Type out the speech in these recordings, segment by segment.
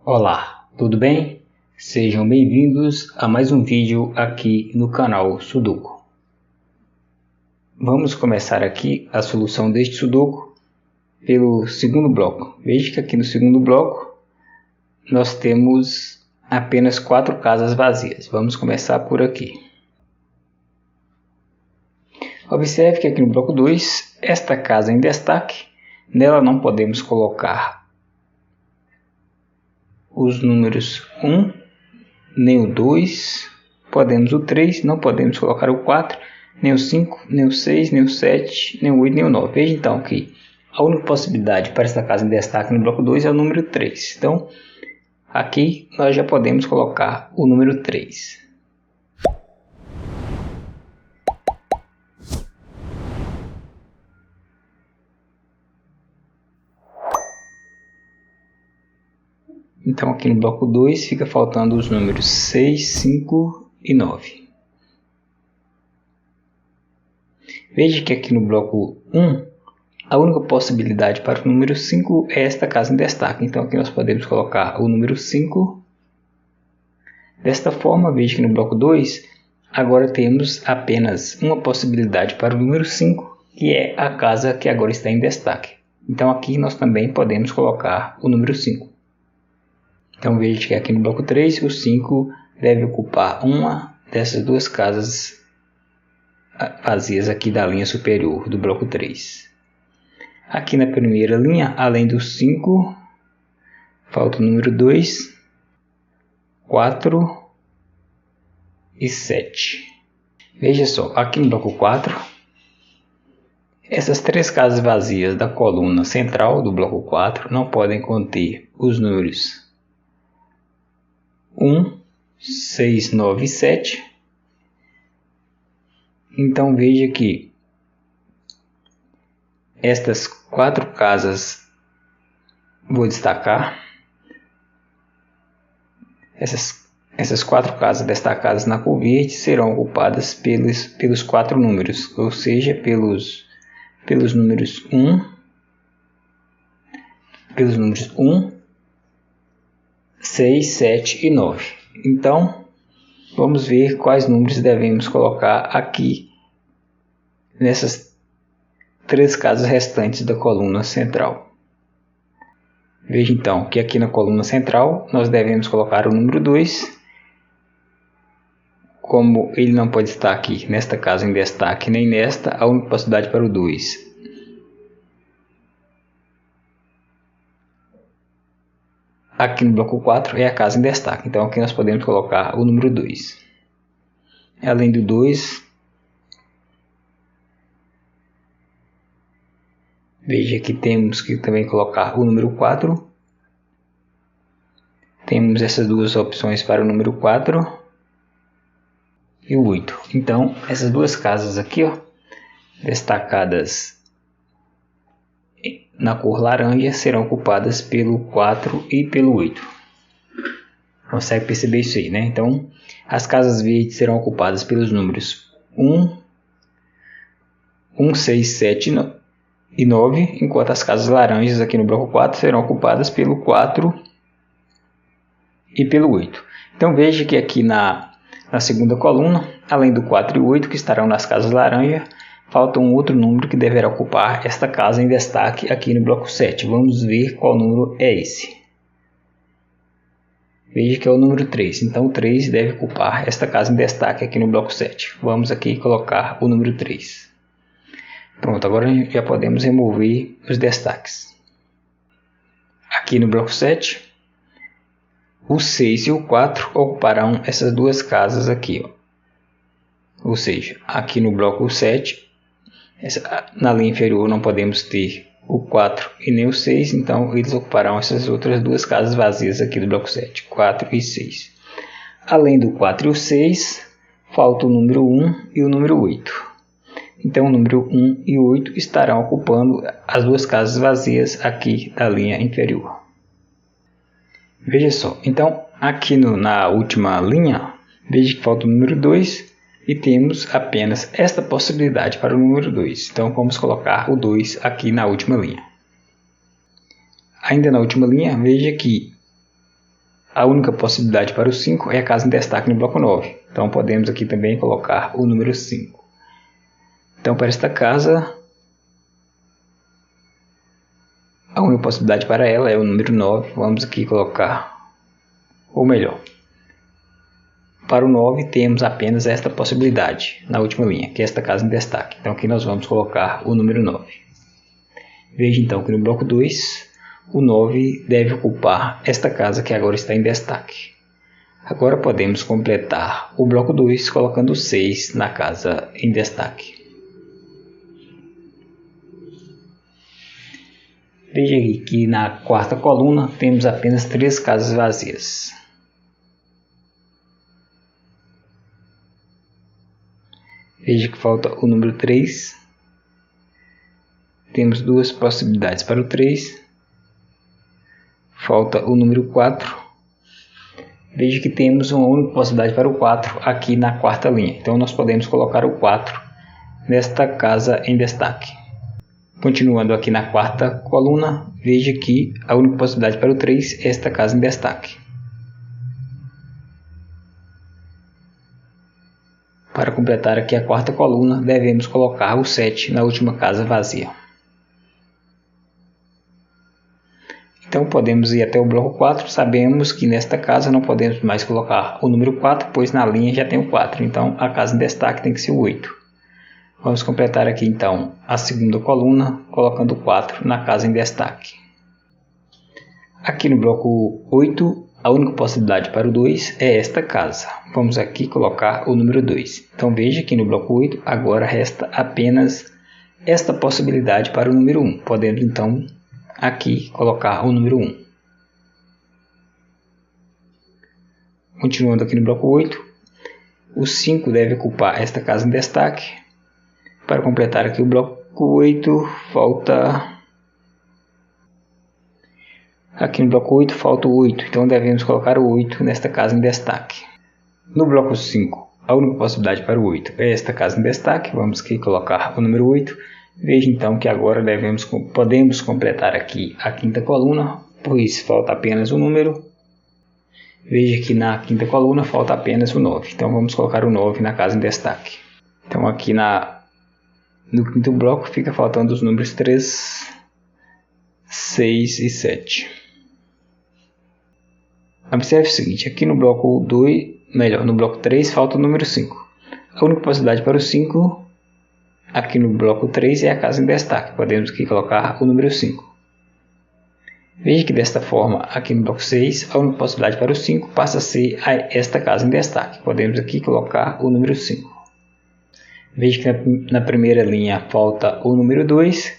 Olá, tudo bem? Sejam bem-vindos a mais um vídeo aqui no canal Sudoku. Vamos começar aqui a solução deste Sudoku pelo segundo bloco. Veja que aqui no segundo bloco nós temos apenas 4 casas vazias. Vamos começar por aqui. Observe que aqui no bloco 2, esta casa em destaque, nela não podemos colocar os números 1, nem o 2, podemos o 3, não podemos colocar o 4, nem o 5, nem o 6, nem o 7, nem o 8, nem o 9. Veja então que a única possibilidade para esta casa em destaque no bloco 2 é o número 3. Então, aqui nós já podemos colocar o número 3. Então aqui no bloco 2 fica faltando os números 6, 5 e 9. Veja que aqui no bloco 1, a única possibilidade para o número 5 é esta casa em destaque. Então aqui nós podemos colocar o número 5. Desta forma, veja que no bloco 2, agora temos apenas uma possibilidade para o número 5, que é a casa que agora está em destaque. Então aqui nós também podemos colocar o número 5. Então veja que aqui no bloco 3, o 5 deve ocupar uma dessas duas casas vazias aqui da linha superior do bloco 3. Aqui na primeira linha, além do 5, falta o número 2, 4 e 7. Veja só, aqui no bloco 4, essas 3 casas vazias da coluna central do bloco 4 não podem conter os números 1, 6, 9 e 7. Então veja que estas 4 casas, vou destacar, essas 4 casas destacadas na cor verde serão ocupadas pelos 4 números, ou seja, pelos números 1, 6, 7 e 9. Então, vamos ver quais números devemos colocar aqui nessas 3 casas restantes da coluna central. Veja então que aqui na coluna central nós devemos colocar o número 2. Como ele não pode estar aqui nesta casa em destaque nem nesta, a única possibilidade para o 2 aqui no bloco 4 é a casa em destaque. Então aqui nós podemos colocar o número 2. Além do 2, veja que temos que também colocar o número 4. Temos essas duas opções para o número 4 e o 8. Então essas duas casas aqui, destacadas na cor laranja, serão ocupadas pelo 4 e pelo 8. Consegue perceber isso aí, né? Então, as casas verdes serão ocupadas pelos números 1, 6, 7 e 9, enquanto as casas laranjas aqui no bloco 4 serão ocupadas pelo 4 e pelo 8. Então, veja que aqui na segunda coluna, além do 4 e 8 que estarão nas casas laranja, falta um outro número que deverá ocupar esta casa em destaque aqui no bloco 7. Vamos ver qual número é esse. Veja que é o número 3. Então o 3 deve ocupar esta casa em destaque aqui no bloco 7. Vamos aqui colocar o número 3. Pronto, agora já podemos remover os destaques. Aqui no bloco 7, o 6 e o 4 ocuparão essas duas casas aqui. Ou seja, aqui no bloco 7, na linha inferior não podemos ter o 4 e nem o 6, então eles ocuparão essas outras duas casas vazias aqui do bloco 7, 4 e 6. Além do 4 e o 6, falta o número 1 e o número 8. Então o número 1 e 8 estarão ocupando as duas casas vazias aqui da linha inferior. Veja só, então aqui na última linha, veja que falta o número 2. E temos apenas esta possibilidade para o número 2. Então vamos colocar o 2 aqui na última linha. Ainda na última linha, veja que a única possibilidade para o 5 é a casa em destaque no bloco 9. Então podemos aqui também colocar o número 5. Então para esta casa, a única possibilidade para ela é o número 9. Vamos aqui colocar, ou melhor, para o 9 temos apenas esta possibilidade na última linha, que é esta casa em destaque. Então aqui nós vamos colocar o número 9. Veja então que no bloco 2, o 9 deve ocupar esta casa que agora está em destaque. Agora podemos completar o bloco 2 colocando o 6 na casa em destaque. Veja aqui que na quarta coluna temos apenas 3 casas vazias. Veja que falta o número 3. Temos 2 possibilidades para o 3. Falta o número 4. Veja que temos uma única possibilidade para o 4 aqui na quarta linha. Então nós podemos colocar o 4 nesta casa em destaque. Continuando aqui na quarta coluna, veja que a única possibilidade para o 3 é esta casa em destaque. Para completar aqui a quarta coluna, devemos colocar o 7 na última casa vazia. Então podemos ir até o bloco 4, sabemos que nesta casa não podemos mais colocar o número 4, pois na linha já tem o 4, então a casa em destaque tem que ser o 8. Vamos completar aqui então a segunda coluna, colocando o 4 na casa em destaque. Aqui no bloco 8, a única possibilidade para o 2 é esta casa. Vamos aqui colocar o número 2. Então veja que no bloco 8 agora resta apenas esta possibilidade para o número 1. Podemos então aqui colocar o número 1. Continuando aqui no bloco 8, o 5 deve ocupar esta casa em destaque. Para completar aqui o bloco 8, falta... Aqui no bloco 8 falta o 8, então devemos colocar o 8 nesta casa em destaque. No bloco 5, a única possibilidade para o 8 é esta casa em destaque. Vamos aqui colocar o número 8. Veja então que agora podemos completar aqui a quinta coluna, pois falta apenas um número. Veja que na quinta coluna falta apenas o 9, então vamos colocar o 9 na casa em destaque. Então aqui no quinto bloco fica faltando os números 3, 6 e 7. Observe o seguinte, aqui no bloco 3 falta o número 5. A única possibilidade para o 5 aqui no bloco 3 é a casa em destaque. Podemos aqui colocar o número 5. Veja que desta forma, aqui no bloco 6, a única possibilidade para o 5 passa a ser esta casa em destaque. Podemos aqui colocar o número 5. Veja que na primeira linha falta o número 2.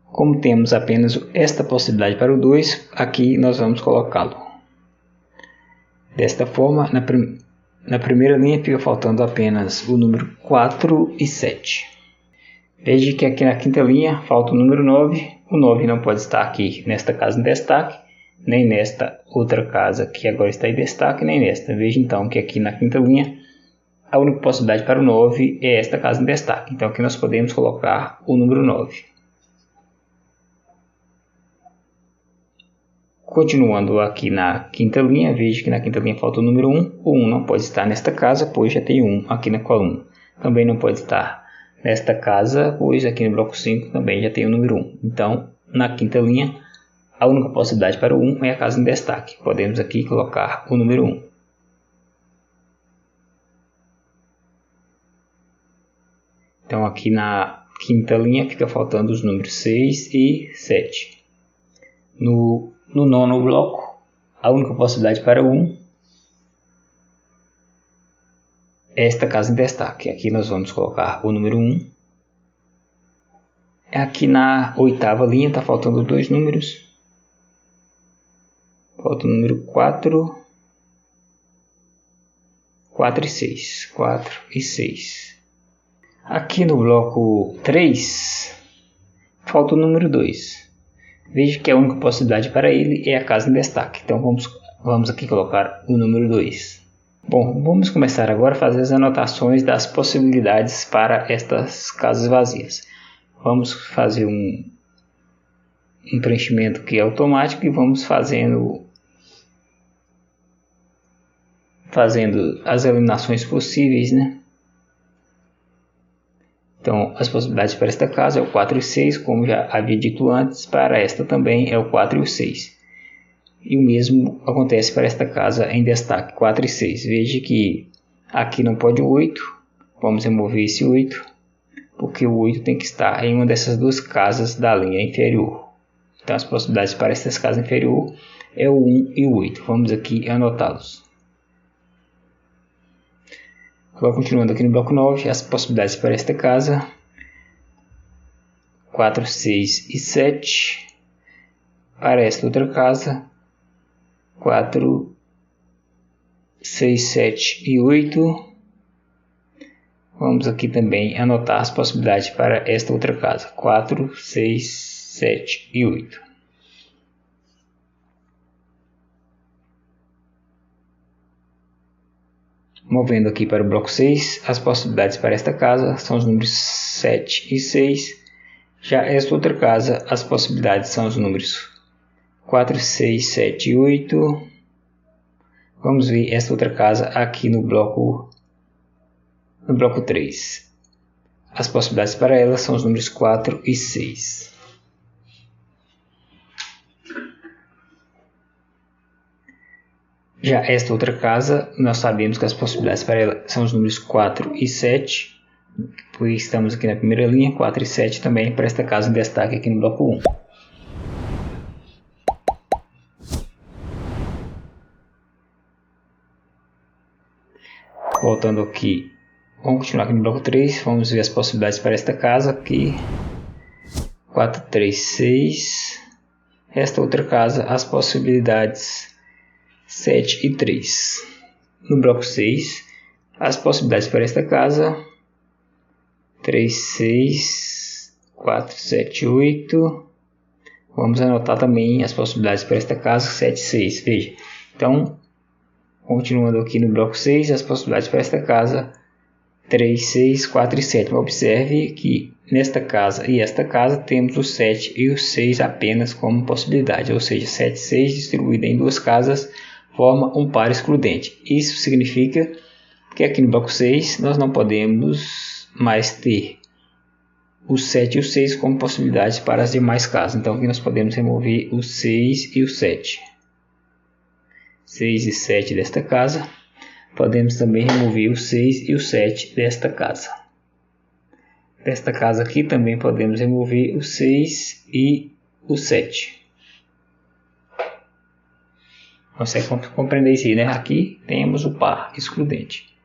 Como temos apenas esta possibilidade para o 2, aqui nós vamos colocá-lo. Desta forma, na primeira linha fica faltando apenas o número 4 e 7. Veja que aqui na quinta linha falta o número 9. O 9 não pode estar aqui nesta casa em destaque, nem nesta outra casa que agora está em destaque, nem nesta. Veja então que aqui na quinta linha a única possibilidade para o 9 é esta casa em destaque. Então aqui nós podemos colocar o número 9. Continuando aqui na quinta linha, veja que na quinta linha falta o número 1. O 1 não pode estar nesta casa, pois já tem 1 aqui na coluna. Também não pode estar nesta casa, pois aqui no bloco 5 também já tem o número 1. Então, na quinta linha, a única possibilidade para o 1 é a casa em destaque. Podemos aqui colocar o número 1. Então, aqui na quinta linha fica faltando os números 6 e 7. No nono bloco, a única possibilidade para o 1 é esta casa em destaque. Aqui nós vamos colocar o número 1. Aqui na oitava linha está faltando 2 números. Falta o número 4 e 6. 4 e 6. Aqui no bloco 3, falta o número 2. Veja que a única possibilidade para ele é a casa em destaque. Então vamos aqui colocar o número 2. Bom, vamos começar agora a fazer as anotações das possibilidades para estas casas vazias. Vamos fazer um preenchimento que é automático e vamos fazendo fazendo as eliminações possíveis, né? Então, as possibilidades para esta casa é o 4 e 6, como já havia dito antes, para esta também é o 4 e o 6. E o mesmo acontece para esta casa em destaque, 4 e 6. Veja que aqui não pode o 8, vamos remover esse 8, porque o 8 tem que estar em uma dessas duas casas da linha inferior. Então, as possibilidades para estas casas inferior é o 1 e o 8. Vamos aqui anotá-los. Agora, continuando aqui no bloco 9, as possibilidades para esta casa, 4, 6 e 7. Para esta outra casa, 4, 6, 7 e 8. Vamos aqui também anotar as possibilidades para esta outra casa, 4, 6, 7 e 8. Movendo aqui para o bloco 6, as possibilidades para esta casa são os números 7 e 6. Já esta outra casa, as possibilidades são os números 4, 6, 7 e 8. Vamos ver esta outra casa aqui no bloco 3. As possibilidades para ela são os números 4 e 6. Já esta outra casa, nós sabemos que as possibilidades para ela são os números 4 e 7. Pois estamos aqui na primeira linha, 4 e 7 também para esta casa em destaque aqui no bloco 1. Voltando aqui, vamos continuar aqui no bloco 3, vamos ver as possibilidades para esta casa aqui, 4, 3, 6. Esta outra casa, as possibilidades 7 e 3. No bloco 6, as possibilidades para esta casa, 3, 6, 4, 7, 8. Vamos anotar também as possibilidades para esta casa, 7 e 6. Veja, então, continuando aqui no bloco 6, as possibilidades para esta casa, 3, 6, 4 e 7. Observe que nesta casa e esta casa temos o 7 e o 6 apenas como possibilidade, ou seja, 7 e 6 distribuído em duas casas forma um par excludente. Isso significa que aqui no bloco 6 nós não podemos mais ter o 7 e o 6 como possibilidades para as demais casas. Então aqui nós podemos remover o 6 e o 7. 6 e 7 desta casa. Podemos também remover o 6 e o 7 desta casa. Desta casa aqui também podemos remover o 6 e o 7. Consegue compreender isso aí, né? Aqui temos o par excludente.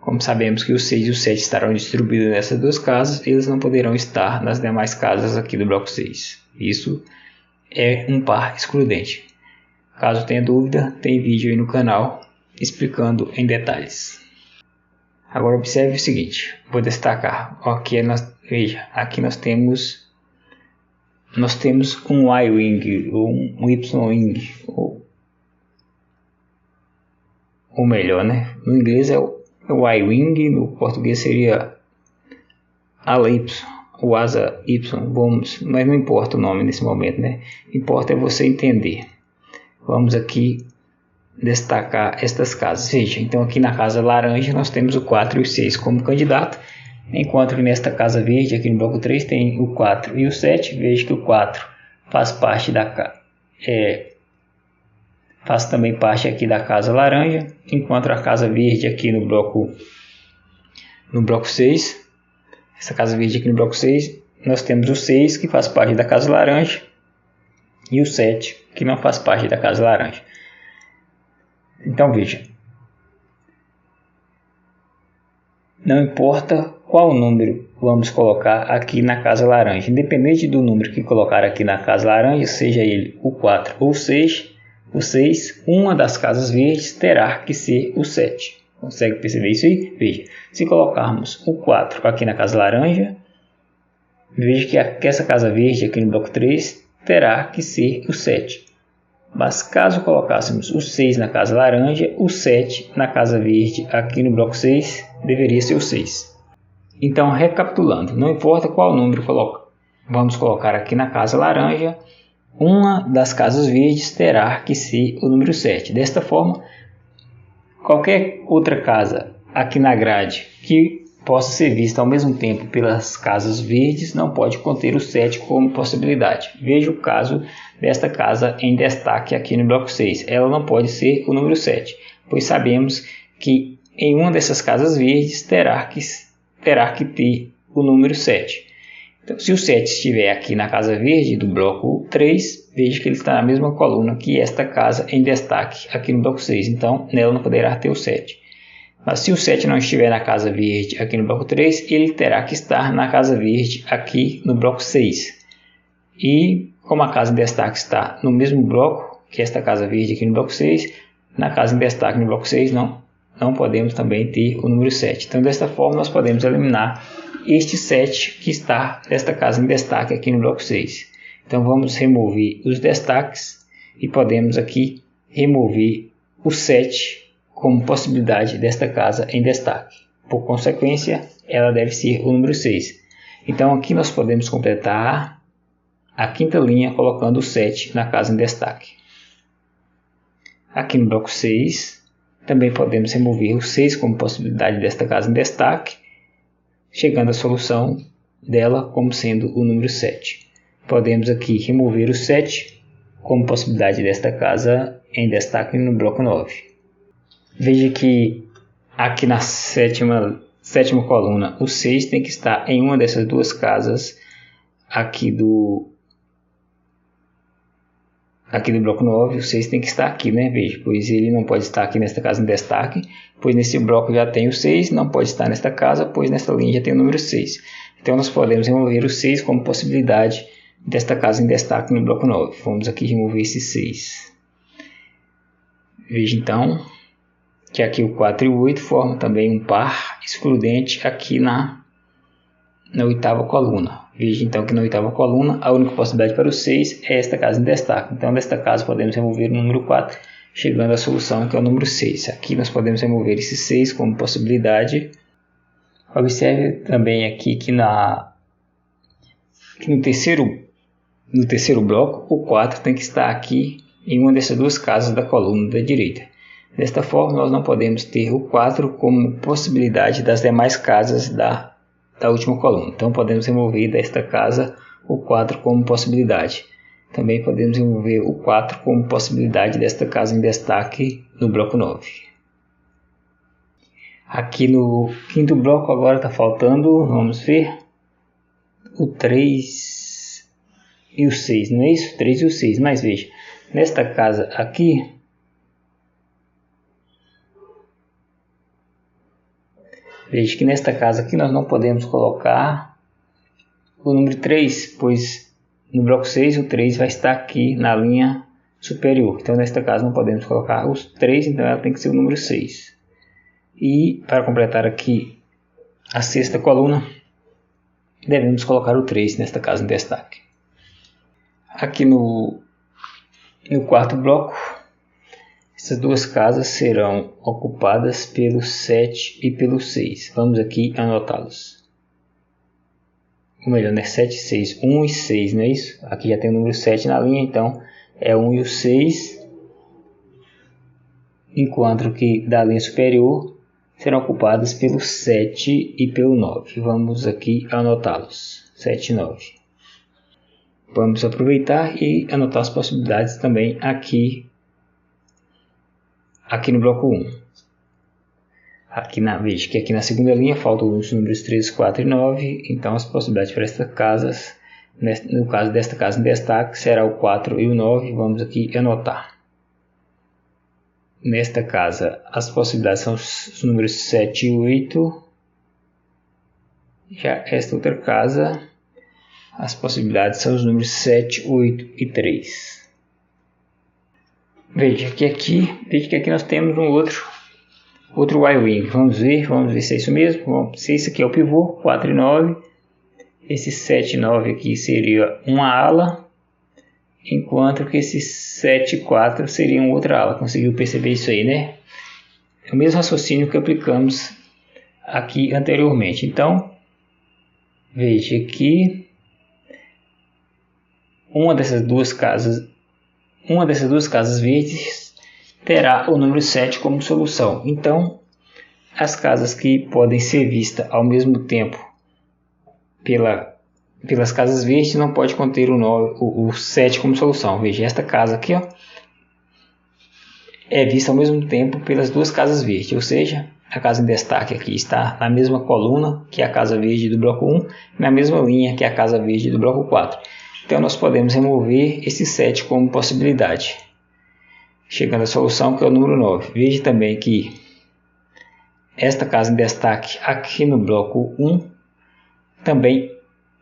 Como sabemos que o 6 e o 7 estarão distribuídos nessas duas casas, eles não poderão estar nas demais casas aqui do bloco 6. Isso é um par excludente. Caso tenha dúvida, tem vídeo aí no canal explicando em detalhes. Agora observe o seguinte, vou destacar. Veja, aqui nós temos um Y-wing, ou um Y-wing, ou melhor, né? No inglês é o Y-wing, no português seria ala Y, ou asa Y, mas não importa o nome nesse momento, né? Importa é você entender. Vamos aqui destacar estas casas. Veja, então aqui na casa laranja nós temos o 4 e o 6 como candidato, enquanto que nesta casa verde, aqui no bloco 3, tem o 4 e o 7. Veja que o 4 faz também parte aqui da casa laranja, enquanto a casa verde aqui no bloco 6, essa casa verde aqui no bloco 6, nós temos o 6 que faz parte da casa laranja e o 7 que não faz parte da casa laranja. Então veja, não importa qual número vamos colocar aqui na casa laranja, independente do número que colocar aqui na casa laranja, seja ele o 4 ou o 6, uma das casas verdes terá que ser o 7. Consegue perceber isso aí? Veja, se colocarmos o 4 aqui na casa laranja, veja que essa casa verde aqui no bloco 3 terá que ser o 7. Mas caso colocássemos o 6 na casa laranja, o 7 na casa verde aqui no bloco 6 deveria ser o 6. Então, recapitulando, não importa qual número vamos colocar aqui na casa laranja, uma das casas verdes terá que ser o número 7. Desta forma, Qualquer outra casa aqui na grade que possa ser vista ao mesmo tempo pelas casas verdes não pode conter o 7 como possibilidade. Veja o caso desta casa em destaque aqui no bloco 6. Ela não pode ser o número 7, pois sabemos que em uma dessas casas verdes terá que ter o número 7. Então, se o 7 estiver aqui na casa verde do bloco 3, veja que ele está na mesma coluna que esta casa em destaque aqui no bloco 6. Então, nela não poderá ter o 7. Mas se o 7 não estiver na casa verde aqui no bloco 3, ele terá que estar na casa verde aqui no bloco 6. E como a casa em destaque está no mesmo bloco que esta casa verde aqui no bloco 6, na casa em destaque no bloco 6 não podemos também ter o número 7. Então, desta forma, nós podemos eliminar este 7 que está nesta casa em destaque aqui no bloco 6. Então, vamos remover os destaques e podemos aqui remover o 7 como possibilidade desta casa em destaque. Por consequência, ela deve ser o número 6. Então, aqui nós podemos completar a quinta linha colocando o 7 na casa em destaque. Aqui no bloco 6, também podemos remover o 6 como possibilidade desta casa em destaque, chegando à solução dela como sendo o número 7. Podemos aqui remover o 7 como possibilidade desta casa em destaque no bloco 9. Veja que aqui na sétima coluna, o 6 tem que estar em uma dessas duas casas aqui do bloco 9. O 6 tem que estar aqui, né? Veja, pois ele não pode estar aqui nesta casa em destaque, pois nesse bloco já tem o 6, não pode estar nesta casa, pois nesta linha já tem o número 6. Então, nós podemos remover o 6 como possibilidade desta casa em destaque no bloco 9. Vamos aqui remover esse 6. Veja então que aqui o 4 e o 8 formam também um par excludente aqui na oitava coluna. Veja então que na oitava coluna a única possibilidade para o 6 é esta casa em destaque. Então, desta casa podemos remover o número 4, chegando à solução que é o número 6. Aqui nós podemos remover esse 6 como possibilidade. Observe também aqui que no terceiro bloco o 4 tem que estar aqui em uma dessas duas casas da coluna da direita. Desta forma, nós não podemos ter o 4 como possibilidade das demais casas da última coluna. Então, podemos remover desta casa o 4 como possibilidade. Também podemos remover o 4 como possibilidade desta casa em destaque no bloco 9. Aqui no quinto bloco agora está faltando, vamos ver, o 3 e o 6, não é isso? 3 e o 6, mas veja, nesta casa aqui, veja que nesta casa aqui nós não podemos colocar o número 3, pois no bloco 6 o 3 vai estar aqui na linha superior. Então, nesta casa não podemos colocar os 3, então ela tem que ser o número 6. E para completar aqui a sexta coluna, devemos colocar o 3 nesta casa em destaque. Aqui no quarto bloco, essas duas casas serão ocupadas pelo 7 e pelo 6. Vamos aqui anotá-los. Ou melhor, né? 7 e 6. 1 e 6, não é isso? Aqui já tem o número 7 na linha, então é 1 e o 6. Enquanto que da linha superior serão ocupadas pelo 7 e pelo 9. Vamos aqui anotá-los. 7 e 9. Vamos aproveitar e anotar as possibilidades também aqui no bloco 1. Veja que aqui na segunda linha faltam os números 3, 4 e 9. Então as possibilidades para estas casas, no caso desta casa em destaque, será o 4 e o 9. Vamos aqui anotar. Nesta casa as possibilidades são os números 7 e 8. Já esta outra casa, as possibilidades são os números 7, 8 e 3. Veja que aqui nós temos um outro Y-wing. Vamos ver se é isso mesmo. Se isso aqui é o pivô, 4 e 9. Esse 7 e 9 aqui seria uma ala, enquanto que esse 7 e 4 seria outra ala. Conseguiu perceber isso aí, né? É o mesmo raciocínio que aplicamos aqui anteriormente. Então, veja que uma dessas duas casas verdes terá o número 7 como solução. Então, as casas que podem ser vistas ao mesmo tempo pelas casas verdes não pode conter o 7 como solução. Veja, esta casa aqui ó, é vista ao mesmo tempo pelas duas casas verdes, ou seja, a casa em destaque aqui está na mesma coluna que a casa verde do bloco 1, na mesma linha que a casa verde do bloco 4. Então nós podemos remover esse 7 como possibilidade, chegando à solução que é o número 9. Veja também que esta casa em destaque aqui no bloco 1 também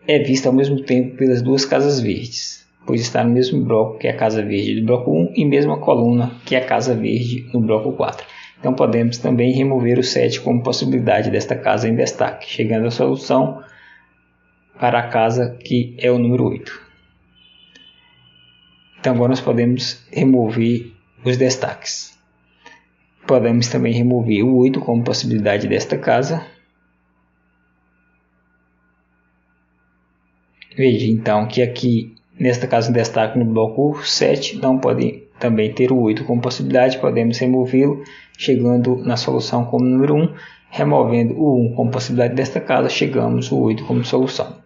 é vista ao mesmo tempo pelas duas casas verdes, pois está no mesmo bloco que a casa verde do bloco 1 e mesma coluna que a casa verde no bloco 4. Então podemos também remover o 7 como possibilidade desta casa em destaque, chegando à solução para a casa que é o número 8. Então agora nós podemos remover os destaques. Podemos também remover o 8 como possibilidade desta casa. Veja então que aqui nesta casa em destaque no bloco 7 não pode também ter o 8 como possibilidade, podemos removê-lo chegando na solução como número 1, removendo o 1 como possibilidade desta casa, chegamos o 8 como solução.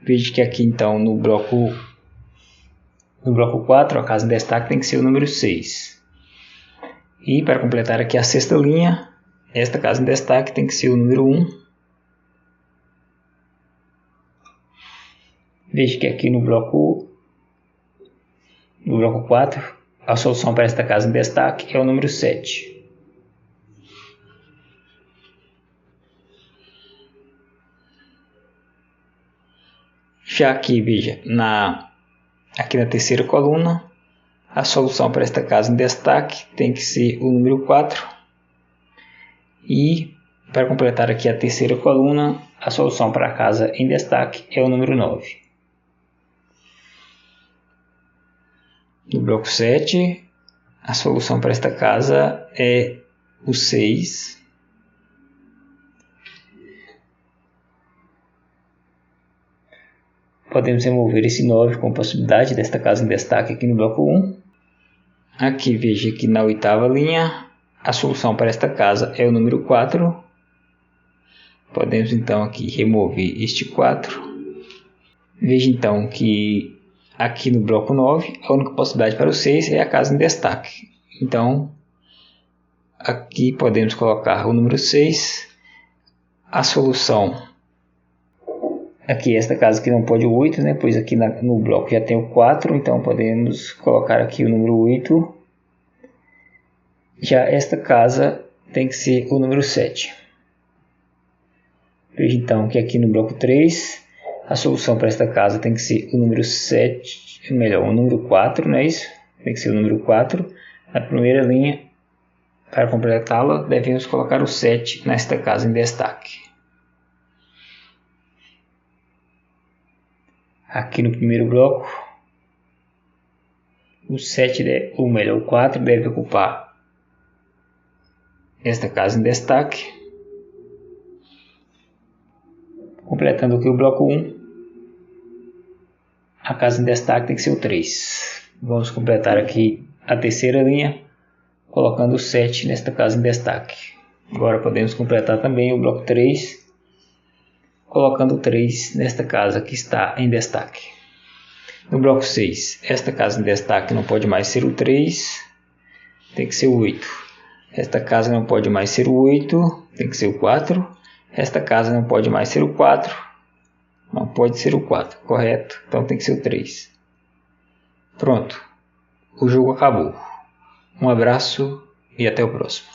Veja que aqui então no bloco 4 a casa em destaque tem que ser o número 6. E para completar aqui a sexta linha, esta casa em destaque tem que ser o número 1. Veja que aqui no bloco 4, a solução para esta casa em destaque é o número 7. Já aqui, veja, aqui na terceira coluna, a solução para esta casa em destaque tem que ser o número 4. E para completar aqui a terceira coluna, a solução para a casa em destaque é o número 9. No bloco 7, a solução para esta casa é o 6. Podemos remover esse 9 com possibilidade desta casa em destaque aqui no bloco 1. Aqui veja que na oitava linha, a solução para esta casa é o número 4. Podemos então aqui remover este 4. Veja então que aqui no bloco 9, a única possibilidade para o 6 é a casa em destaque. Então, aqui podemos colocar o número 6. A solução, aqui esta casa que não pode o 8, né? Pois aqui no bloco já tem o 4, então podemos colocar aqui o número 8. Já esta casa tem que ser o número 7. Veja então que aqui no bloco 3, a solução para esta casa tem que ser o número 7, o número 4, não é isso? Tem que ser o número 4. Na primeira linha, para completá-la, devemos colocar o 7 nesta casa em destaque. Aqui no primeiro bloco, o 4 deve ocupar esta casa em destaque. Completando aqui o bloco 1, a casa em destaque tem que ser o 3. Vamos completar aqui a terceira linha, colocando o 7 nesta casa em destaque. Agora podemos completar também o bloco 3, colocando o 3 nesta casa que está em destaque. No bloco 6, esta casa em destaque não pode mais ser o 3, tem que ser o 8. Esta casa não pode mais ser o 8, tem que ser o 4. Esta casa não pode mais ser o 4, não pode ser o 4, correto? Então tem que ser o 3. Pronto, o jogo acabou. Um abraço e até o próximo.